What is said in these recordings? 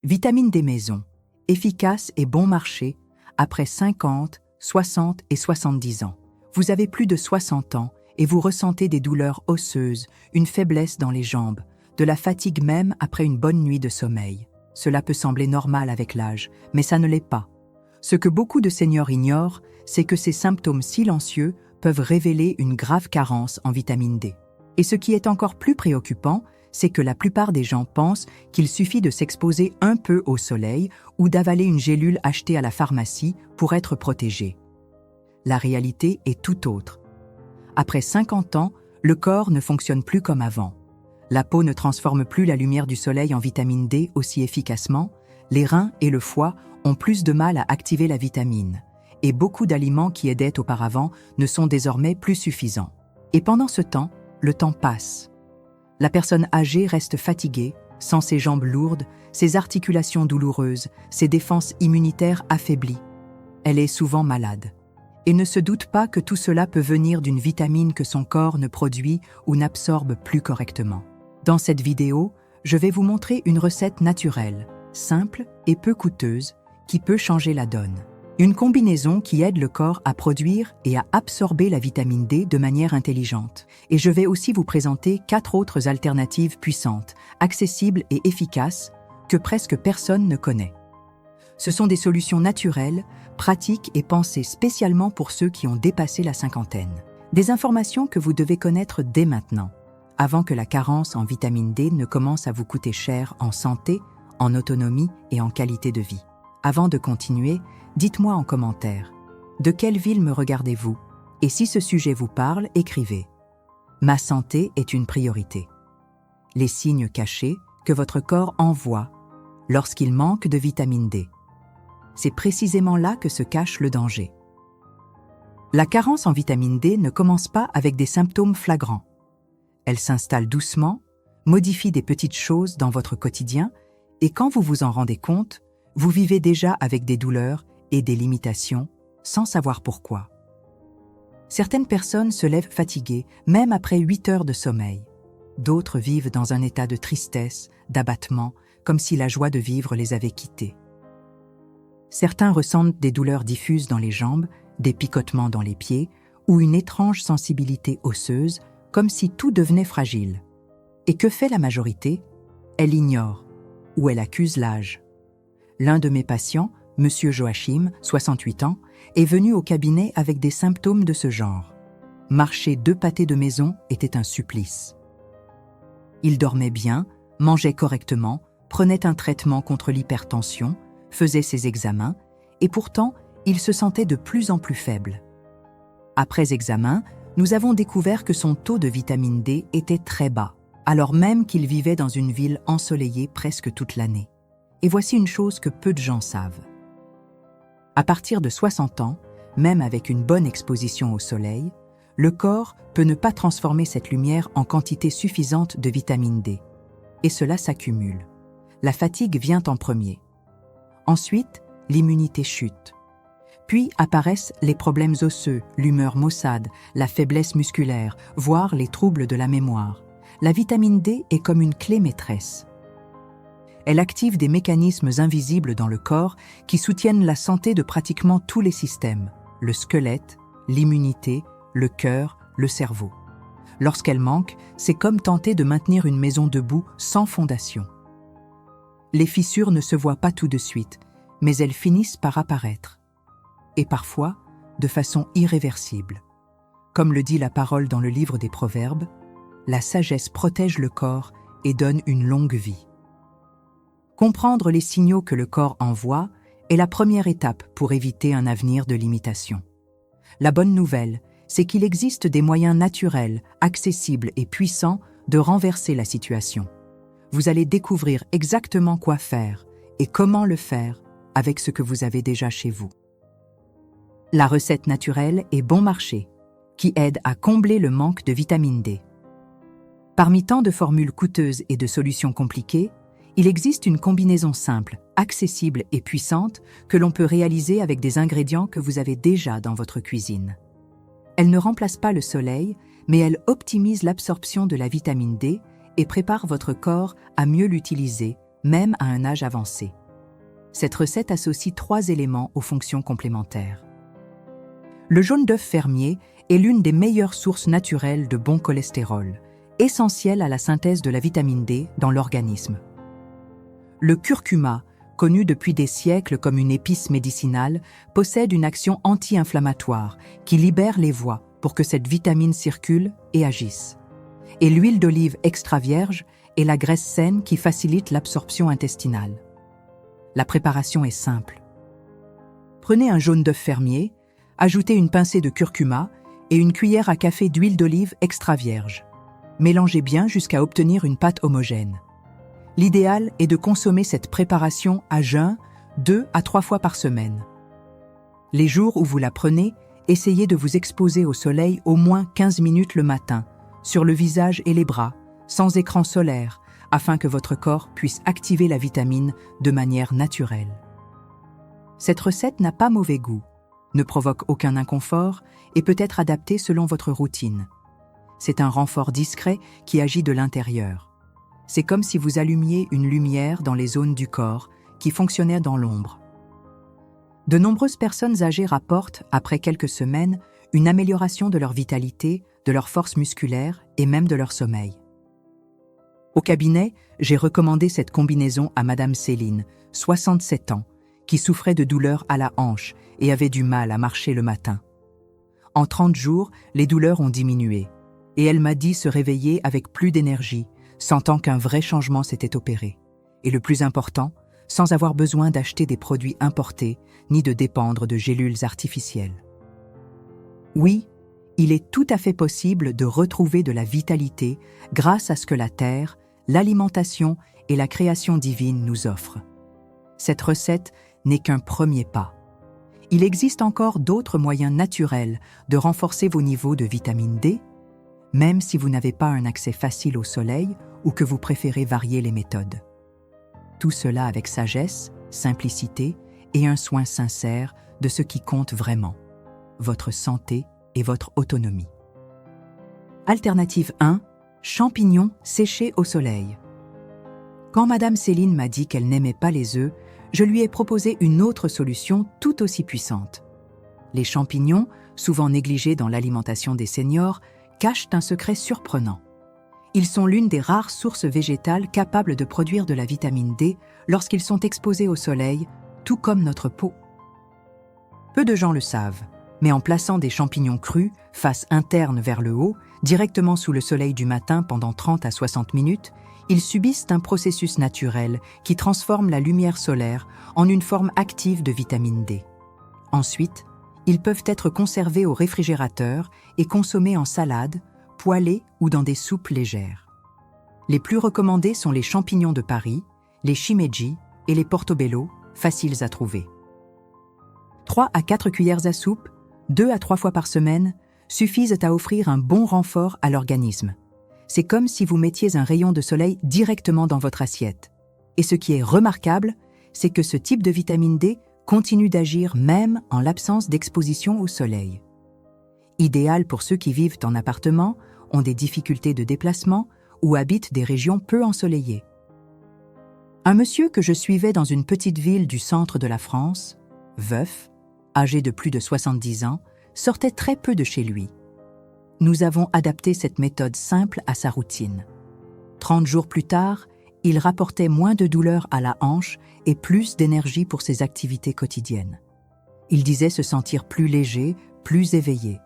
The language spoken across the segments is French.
Vitamine D maison, efficace et bon marché après 50, 60 et 70 ans. Vous avez plus de 60 ans et vous ressentez des douleurs osseuses, une faiblesse dans les jambes, de la fatigue même après une bonne nuit de sommeil. Cela peut sembler normal avec l'âge, mais ça ne l'est pas. Ce que beaucoup de seniors ignorent, c'est que ces symptômes silencieux peuvent révéler une grave carence en vitamine D. Et ce qui est encore plus préoccupant, c'est que la plupart des gens pensent qu'il suffit de s'exposer un peu au soleil ou d'avaler une gélule achetée à la pharmacie pour être protégé. La réalité est tout autre. Après 50 ans, le corps ne fonctionne plus comme avant. La peau ne transforme plus la lumière du soleil en vitamine D aussi efficacement, les reins et le foie ont plus de mal à activer la vitamine, et beaucoup d'aliments qui aidaient auparavant ne sont désormais plus suffisants. Et pendant ce temps, le temps passe. La personne âgée reste fatiguée, sent ses jambes lourdes, ses articulations douloureuses, ses défenses immunitaires affaiblies. Elle est souvent malade. Et ne se doute pas que tout cela peut venir d'une vitamine que son corps ne produit ou n'absorbe plus correctement. Dans cette vidéo, je vais vous montrer une recette naturelle, simple et peu coûteuse, qui peut changer la donne. Une combinaison qui aide le corps à produire et à absorber la vitamine D de manière intelligente. Et je vais aussi vous présenter 4 autres alternatives puissantes, accessibles et efficaces, que presque personne ne connaît. Ce sont des solutions naturelles, pratiques et pensées spécialement pour ceux qui ont dépassé la cinquantaine. Des informations que vous devez connaître dès maintenant, avant que la carence en vitamine D ne commence à vous coûter cher en santé, en autonomie et en qualité de vie. Avant de continuer, dites-moi en commentaire, de quelle ville me regardez-vous? Et si ce sujet vous parle, écrivez. Ma santé est une priorité. Les signes cachés que votre corps envoie lorsqu'il manque de vitamine D. C'est précisément là que se cache le danger. La carence en vitamine D ne commence pas avec des symptômes flagrants. Elle s'installe doucement, modifie des petites choses dans votre quotidien et quand vous vous en rendez compte, vous vivez déjà avec des douleurs et des limitations sans savoir pourquoi. Certaines personnes se lèvent fatiguées, même après 8 heures de sommeil. D'autres vivent dans un état de tristesse, d'abattement, comme si la joie de vivre les avait quittés. Certains ressentent des douleurs diffuses dans les jambes, des picotements dans les pieds ou une étrange sensibilité osseuse, comme si tout devenait fragile. Et que fait la majorité? Elle ignore ou elle accuse l'âge. L'un de mes patients, M. Joachim, 68 ans, est venu au cabinet avec des symptômes de ce genre. Marcher 2 pâtés de maison était un supplice. Il dormait bien, mangeait correctement, prenait un traitement contre l'hypertension, faisait ses examens, et pourtant, il se sentait de plus en plus faible. Après examen, nous avons découvert que son taux de vitamine D était très bas, alors même qu'il vivait dans une ville ensoleillée presque toute l'année. Et voici une chose que peu de gens savent. À partir de 60 ans, même avec une bonne exposition au soleil, le corps peut ne pas transformer cette lumière en quantité suffisante de vitamine D. Et cela s'accumule. La fatigue vient en premier. Ensuite, l'immunité chute. Puis apparaissent les problèmes osseux, l'humeur maussade, la faiblesse musculaire, voire les troubles de la mémoire. La vitamine D est comme une clé maîtresse. Elle active des mécanismes invisibles dans le corps qui soutiennent la santé de pratiquement tous les systèmes, le squelette, l'immunité, le cœur, le cerveau. Lorsqu'elle manque, c'est comme tenter de maintenir une maison debout sans fondation. Les fissures ne se voient pas tout de suite, mais elles finissent par apparaître. Et parfois, de façon irréversible. Comme le dit la parole dans le livre des Proverbes, la sagesse protège le corps et donne une longue vie. Comprendre les signaux que le corps envoie est la première étape pour éviter un avenir de limitation. La bonne nouvelle, c'est qu'il existe des moyens naturels, accessibles et puissants de renverser la situation. Vous allez découvrir exactement quoi faire et comment le faire avec ce que vous avez déjà chez vous. La recette naturelle est bon marché, qui aide à combler le manque de vitamine D. Parmi tant de formules coûteuses et de solutions compliquées, il existe une combinaison simple, accessible et puissante que l'on peut réaliser avec des ingrédients que vous avez déjà dans votre cuisine. Elle ne remplace pas le soleil, mais elle optimise l'absorption de la vitamine D et prépare votre corps à mieux l'utiliser même à un âge avancé. Cette recette associe 3 éléments aux fonctions complémentaires. Le jaune d'œuf fermier est l'une des meilleures sources naturelles de bon cholestérol, essentielle à la synthèse de la vitamine D dans l'organisme. Le curcuma, connu depuis des siècles comme une épice médicinale, possède une action anti-inflammatoire qui libère les voies pour que cette vitamine circule et agisse. Et l'huile d'olive extra vierge est la graisse saine qui facilite l'absorption intestinale. La préparation est simple. Prenez un jaune d'œuf fermier, ajoutez une pincée de curcuma et une cuillère à café d'huile d'olive extra vierge. Mélangez bien jusqu'à obtenir une pâte homogène. L'idéal est de consommer cette préparation à jeun 2 à 3 fois par semaine. Les jours où vous la prenez, essayez de vous exposer au soleil au moins 15 minutes le matin, sur le visage et les bras, sans écran solaire, afin que votre corps puisse activer la vitamine de manière naturelle. Cette recette n'a pas mauvais goût, ne provoque aucun inconfort et peut être adaptée selon votre routine. C'est un renfort discret qui agit de l'intérieur. C'est comme si vous allumiez une lumière dans les zones du corps qui fonctionnaient dans l'ombre. De nombreuses personnes âgées rapportent, après quelques semaines, une amélioration de leur vitalité, de leur force musculaire et même de leur sommeil. Au cabinet, j'ai recommandé cette combinaison à Madame Céline, 67 ans, qui souffrait de douleurs à la hanche et avait du mal à marcher le matin. En 30 jours, les douleurs ont diminué, et elle m'a dit se réveiller avec plus d'énergie, sentant qu'un vrai changement s'était opéré. Et le plus important, sans avoir besoin d'acheter des produits importés ni de dépendre de gélules artificielles. Oui, il est tout à fait possible de retrouver de la vitalité grâce à ce que la terre, l'alimentation et la création divine nous offrent. Cette recette n'est qu'un premier pas. Il existe encore d'autres moyens naturels de renforcer vos niveaux de vitamine D, même si vous n'avez pas un accès facile au soleil ou que vous préférez varier les méthodes. Tout cela avec sagesse, simplicité et un soin sincère de ce qui compte vraiment, votre santé et votre autonomie. Alternative 1, champignons séchés au soleil. Quand Madame Céline m'a dit qu'elle n'aimait pas les œufs, je lui ai proposé une autre solution tout aussi puissante. Les champignons, souvent négligés dans l'alimentation des seniors, cachent un secret surprenant. Ils sont l'une des rares sources végétales capables de produire de la vitamine D lorsqu'ils sont exposés au soleil, tout comme notre peau. Peu de gens le savent, mais en plaçant des champignons crus, face interne vers le haut, directement sous le soleil du matin pendant 30 à 60 minutes, ils subissent un processus naturel qui transforme la lumière solaire en une forme active de vitamine D. Ensuite, ils peuvent être conservés au réfrigérateur et consommés en salade, poêlés ou dans des soupes légères. Les plus recommandés sont les champignons de Paris, les shimeji et les portobello, faciles à trouver. 3 à 4 cuillères à soupe, 2 à 3 fois par semaine, suffisent à offrir un bon renfort à l'organisme. C'est comme si vous mettiez un rayon de soleil directement dans votre assiette. Et ce qui est remarquable, c'est que ce type de vitamine D continue d'agir même en l'absence d'exposition au soleil. Idéal pour ceux qui vivent en appartement, ont des difficultés de déplacement ou habitent des régions peu ensoleillées. Un monsieur que je suivais dans une petite ville du centre de la France, veuf, âgé de plus de 70 ans, sortait très peu de chez lui. Nous avons adapté cette méthode simple à sa routine. 30 jours plus tard, il rapportait moins de douleurs à la hanche et plus d'énergie pour ses activités quotidiennes. Il disait se sentir plus léger, plus éveillé.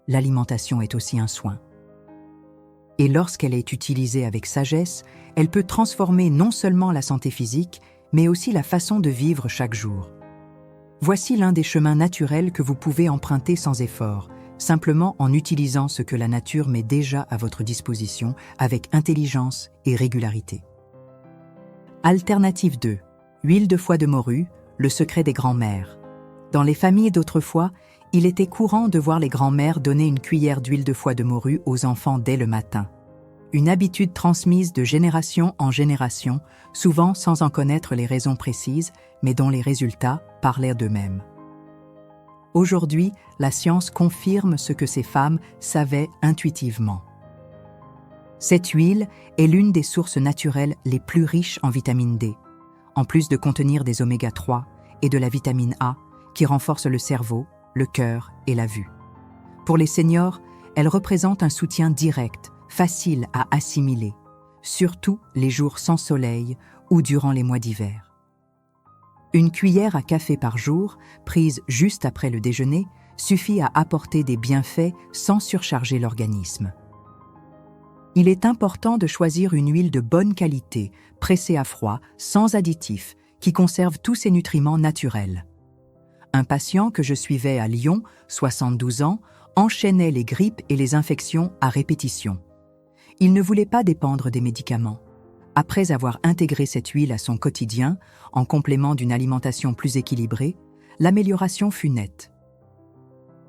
L'alimentation est aussi un soin. Et lorsqu'elle est utilisée avec sagesse, elle peut transformer non seulement la santé physique, mais aussi la façon de vivre chaque jour. Voici l'un des chemins naturels que vous pouvez emprunter sans effort, simplement en utilisant ce que la nature met déjà à votre disposition avec intelligence et régularité. Alternative 2. Huile de foie de morue, le secret des grands-mères. Dans les familles d'autrefois, il était courant de voir les grands-mères donner une cuillère d'huile de foie de morue aux enfants dès le matin. Une habitude transmise de génération en génération, souvent sans en connaître les raisons précises, mais dont les résultats parlaient d'eux-mêmes. Aujourd'hui, la science confirme ce que ces femmes savaient intuitivement. Cette huile est l'une des sources naturelles les plus riches en vitamine D, en plus de contenir des oméga 3 et de la vitamine A qui renforcent le cerveau, le cœur et la vue. Pour les seniors, elle représente un soutien direct, facile à assimiler, surtout les jours sans soleil ou durant les mois d'hiver. Une cuillère à café par jour, prise juste après le déjeuner, suffit à apporter des bienfaits sans surcharger l'organisme. Il est important de choisir une huile de bonne qualité, pressée à froid, sans additifs, qui conserve tous ses nutriments naturels. Un patient que je suivais à Lyon, 72 ans, enchaînait les grippes et les infections à répétition. Il ne voulait pas dépendre des médicaments. Après avoir intégré cette huile à son quotidien, en complément d'une alimentation plus équilibrée, l'amélioration fut nette.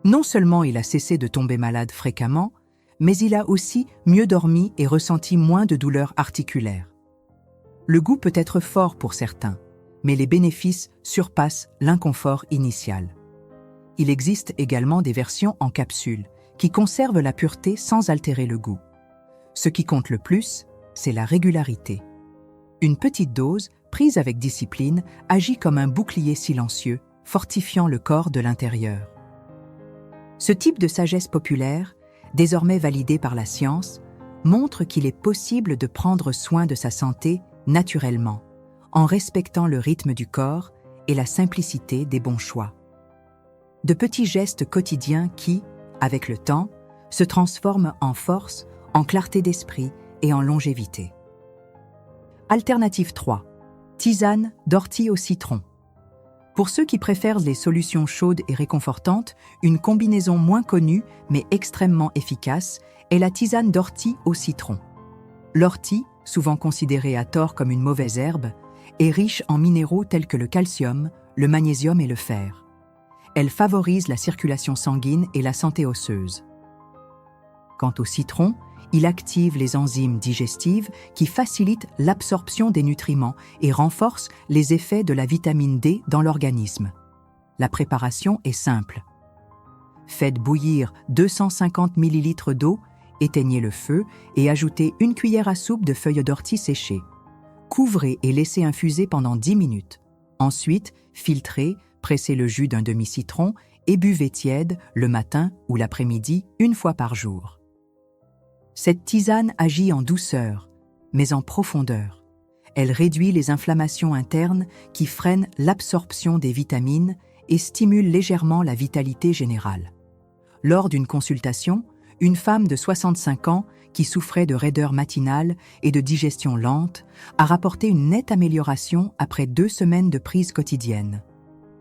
Non seulement il a cessé de tomber malade fréquemment, mais il a aussi mieux dormi et ressenti moins de douleurs articulaires. Le goût peut être fort pour certains, mais les bénéfices surpassent l'inconfort initial. Il existe également des versions en capsule qui conservent la pureté sans altérer le goût. Ce qui compte le plus, c'est la régularité. Une petite dose, prise avec discipline, agit comme un bouclier silencieux, fortifiant le corps de l'intérieur. Ce type de sagesse populaire, désormais validé par la science, montre qu'il est possible de prendre soin de sa santé naturellement, en respectant le rythme du corps et la simplicité des bons choix. De petits gestes quotidiens qui, avec le temps, se transforment en force, en clarté d'esprit et en longévité. Alternative 3. Tisane d'ortie au citron. Pour ceux qui préfèrent les solutions chaudes et réconfortantes, une combinaison moins connue mais extrêmement efficace est la tisane d'ortie au citron. L'ortie, souvent considérée à tort comme une mauvaise herbe, est riche en minéraux tels que le calcium, le magnésium et le fer. Elle favorise la circulation sanguine et la santé osseuse. Quant au citron, il active les enzymes digestives qui facilitent l'absorption des nutriments et renforcent les effets de la vitamine D dans l'organisme. La préparation est simple. Faites bouillir 250 ml d'eau, éteignez le feu et ajoutez une cuillère à soupe de feuilles d'ortie séchées. Couvrez et laissez infuser pendant 10 minutes. Ensuite, filtrez, pressez le jus d'un demi-citron et buvez tiède le matin ou l'après-midi une fois par jour. Cette tisane agit en douceur, mais en profondeur. Elle réduit les inflammations internes qui freinent l'absorption des vitamines et stimule légèrement la vitalité générale. Lors d'une consultation, une femme de 65 ans qui souffrait de raideur matinale et de digestion lente a rapporté une nette amélioration après 2 semaines de prise quotidienne.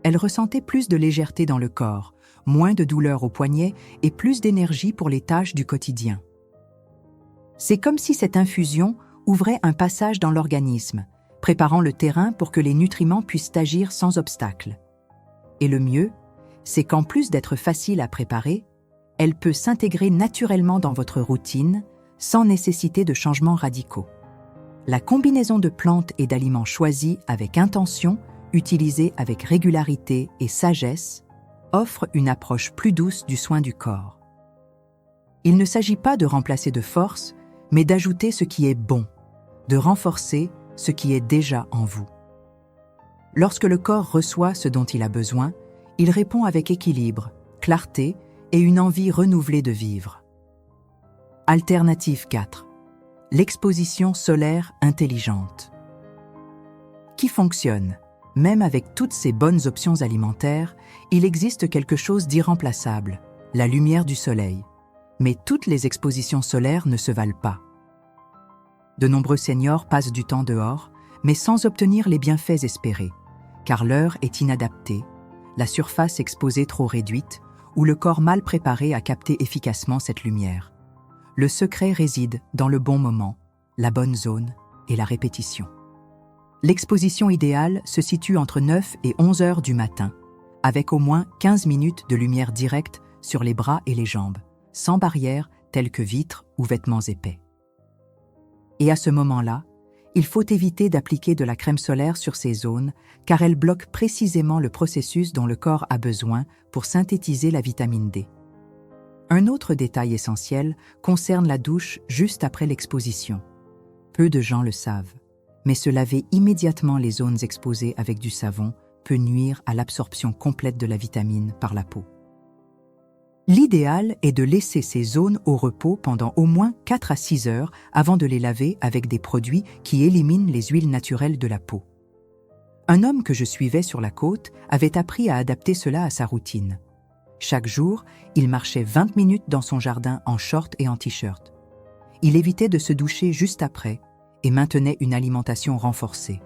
Elle ressentait plus de légèreté dans le corps, moins de douleurs aux poignets et plus d'énergie pour les tâches du quotidien. C'est comme si cette infusion ouvrait un passage dans l'organisme, préparant le terrain pour que les nutriments puissent agir sans obstacle. Et le mieux, c'est qu'en plus d'être facile à préparer, elle peut s'intégrer naturellement dans votre routine sans nécessité de changements radicaux. La combinaison de plantes et d'aliments choisis avec intention, utilisés avec régularité et sagesse, offre une approche plus douce du soin du corps. Il ne s'agit pas de remplacer de force, mais d'ajouter ce qui est bon, de renforcer ce qui est déjà en vous. Lorsque le corps reçoit ce dont il a besoin, il répond avec équilibre, clarté et une envie renouvelée de vivre. Alternative 4. L'exposition solaire intelligente. Qui fonctionne. Même avec toutes ces bonnes options alimentaires, il existe quelque chose d'irremplaçable, la lumière du soleil. Mais toutes les expositions solaires ne se valent pas. De nombreux seniors passent du temps dehors, mais sans obtenir les bienfaits espérés, car l'heure est inadaptée, la surface exposée trop réduite ou le corps mal préparé à capter efficacement cette lumière. Le secret réside dans le bon moment, la bonne zone et la répétition. L'exposition idéale se situe entre 9 et 11 heures du matin, avec au moins 15 minutes de lumière directe sur les bras et les jambes, sans barrières telles que vitres ou vêtements épais. Et à ce moment-là, il faut éviter d'appliquer de la crème solaire sur ces zones car elle bloque précisément le processus dont le corps a besoin pour synthétiser la vitamine D. Un autre détail essentiel concerne la douche juste après l'exposition. Peu de gens le savent, mais se laver immédiatement les zones exposées avec du savon peut nuire à l'absorption complète de la vitamine par la peau. L'idéal est de laisser ces zones au repos pendant au moins 4 à 6 heures avant de les laver avec des produits qui éliminent les huiles naturelles de la peau. Un homme que je suivais sur la côte avait appris à adapter cela à sa routine. Chaque jour, il marchait 20 minutes dans son jardin en short et en t-shirt. Il évitait de se doucher juste après et maintenait une alimentation renforcée.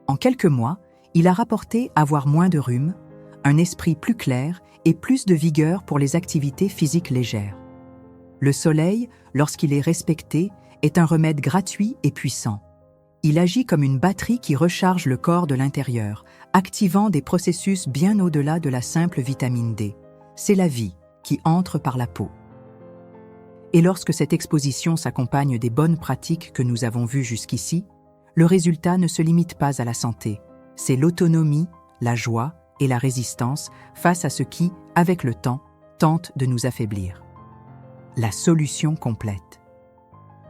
En quelques mois, il a rapporté avoir moins de rhume, un esprit plus clair et plus de vigueur pour les activités physiques légères. Le soleil, lorsqu'il est respecté, est un remède gratuit et puissant. Il agit comme une batterie qui recharge le corps de l'intérieur, activant des processus bien au-delà de la simple vitamine D. C'est la vie qui entre par la peau. Et lorsque cette exposition s'accompagne des bonnes pratiques que nous avons vues jusqu'ici, le résultat ne se limite pas à la santé. C'est l'autonomie, la joie et la résistance face à ce qui, avec le temps, tente de nous affaiblir. La solution complète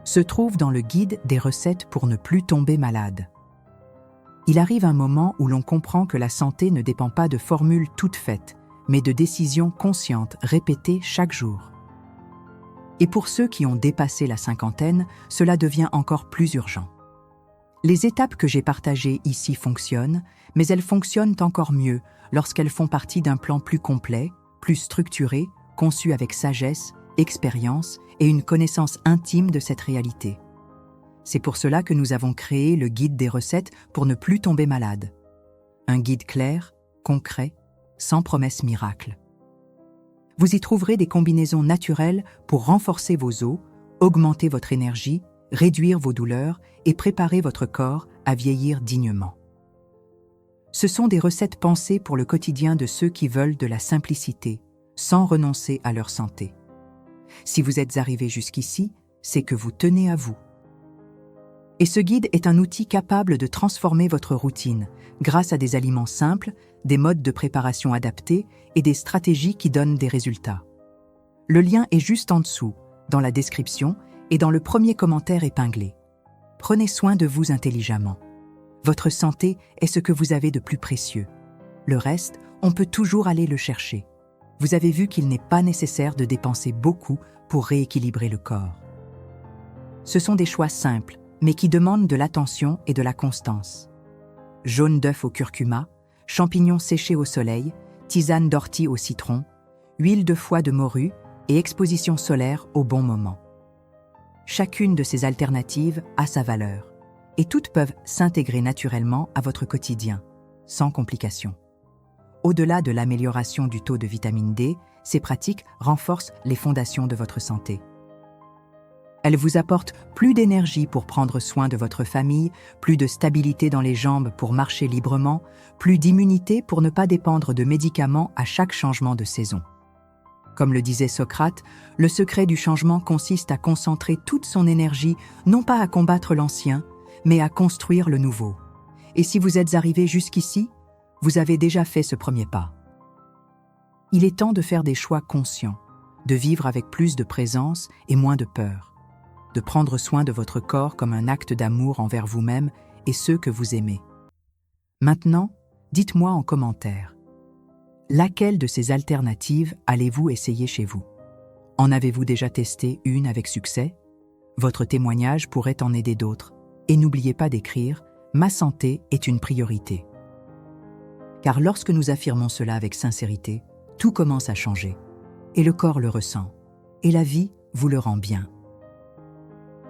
se trouve dans le guide des recettes pour ne plus tomber malade. Il arrive un moment où l'on comprend que la santé ne dépend pas de formules toutes faites, mais de décisions conscientes répétées chaque jour. Et pour ceux qui ont dépassé la cinquantaine, cela devient encore plus urgent. Les étapes que j'ai partagées ici fonctionnent, mais elles fonctionnent encore mieux lorsqu'elles font partie d'un plan plus complet, plus structuré, conçu avec sagesse, expérience et une connaissance intime de cette réalité. C'est pour cela que nous avons créé le guide des recettes pour ne plus tomber malade. Un guide clair, concret, sans promesse miracle. Vous y trouverez des combinaisons naturelles pour renforcer vos os, augmenter votre énergie, réduire vos douleurs et préparer votre corps à vieillir dignement. Ce sont des recettes pensées pour le quotidien de ceux qui veulent de la simplicité, sans renoncer à leur santé. Si vous êtes arrivé jusqu'ici, c'est que vous tenez à vous. Et ce guide est un outil capable de transformer votre routine grâce à des aliments simples, des modes de préparation adaptés et des stratégies qui donnent des résultats. Le lien est juste en dessous, dans la description et dans le premier commentaire épinglé. Prenez soin de vous intelligemment. Votre santé est ce que vous avez de plus précieux. Le reste, on peut toujours aller le chercher. Vous avez vu qu'il n'est pas nécessaire de dépenser beaucoup pour rééquilibrer le corps. Ce sont des choix simples, mais qui demandent de l'attention et de la constance. Jaune d'œuf au curcuma, champignons séchés au soleil, tisane d'ortie au citron, huile de foie de morue et exposition solaire au bon moment. Chacune de ces alternatives a sa valeur, et toutes peuvent s'intégrer naturellement à votre quotidien, sans complications. Au-delà de l'amélioration du taux de vitamine D, ces pratiques renforcent les fondations de votre santé. Elles vous apportent plus d'énergie pour prendre soin de votre famille, plus de stabilité dans les jambes pour marcher librement, plus d'immunité pour ne pas dépendre de médicaments à chaque changement de saison. Comme le disait Socrate, le secret du changement consiste à concentrer toute son énergie non pas à combattre l'ancien, mais à construire le nouveau. Et si vous êtes arrivé jusqu'ici, vous avez déjà fait ce premier pas. Il est temps de faire des choix conscients, de vivre avec plus de présence et moins de peur, de prendre soin de votre corps comme un acte d'amour envers vous-même et ceux que vous aimez. Maintenant, dites-moi en commentaire, laquelle de ces alternatives allez-vous essayer chez vous? En avez-vous déjà testé une avec succès? Votre témoignage pourrait en aider d'autres. Et n'oubliez pas d'écrire « Ma santé est une priorité ». Car lorsque nous affirmons cela avec sincérité, tout commence à changer. Et le corps le ressent. Et la vie vous le rend bien.